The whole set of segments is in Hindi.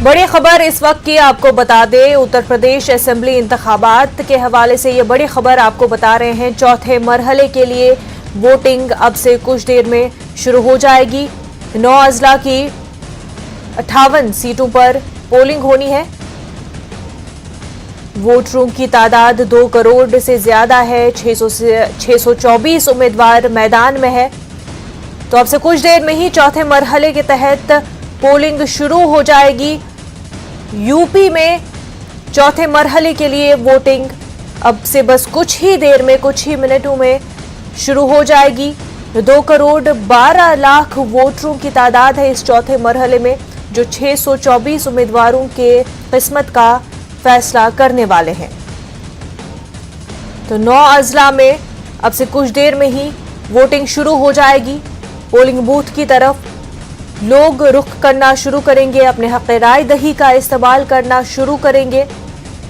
बड़ी खबर इस वक्त की आपको बता दें, उत्तर प्रदेश असेंबली इंतखाबात के हवाले से ये बड़ी खबर आपको बता रहे हैं। चौथे मरहले के लिए वोटिंग अब से कुछ देर में शुरू हो जाएगी। 9 अजला की 58 सीटों पर पोलिंग होनी है। वोटरों की तादाद 2 करोड़ से ज्यादा है। 624 उम्मीदवार मैदान में है। तो अब से कुछ देर में ही चौथे मरहले के तहत पोलिंग शुरू हो जाएगी। यूपी में चौथे मरहले के लिए वोटिंग अब से बस कुछ ही देर में, कुछ ही मिनटों में शुरू हो जाएगी। 2 करोड़ 12 लाख वोटरों की तादाद है इस चौथे मरहले में, जो 624 उम्मीदवारों के किस्मत का फैसला करने वाले हैं। तो 9 अजला में अब से कुछ देर में ही वोटिंग शुरू हो जाएगी। पोलिंग बूथ की तरफ लोग रुख करना शुरू करेंगे, अपने हक राय दही का इस्तेमाल करना शुरू करेंगे।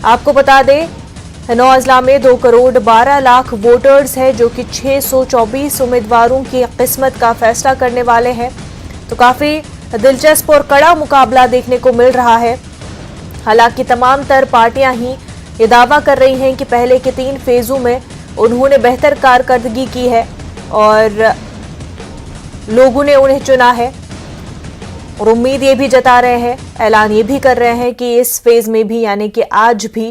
आपको बता दें, 9 अजला में 2 करोड़ 12 लाख वोटर्स हैं, जो कि 624 उम्मीदवारों की किस्मत का फैसला करने वाले हैं। तो काफी दिलचस्प और कड़ा मुकाबला देखने को मिल रहा है। हालांकि तमाम तर पार्टियां ही ये दावा कर रही हैं कि पहले के 3 फेजों में उन्होंने बेहतर कारकर्दगी की है और लोगों ने उन्हें चुना है। और उम्मीद ये भी जता रहे हैं, ऐलान ये भी कर रहे हैं कि इस फेज में भी, यानी कि आज भी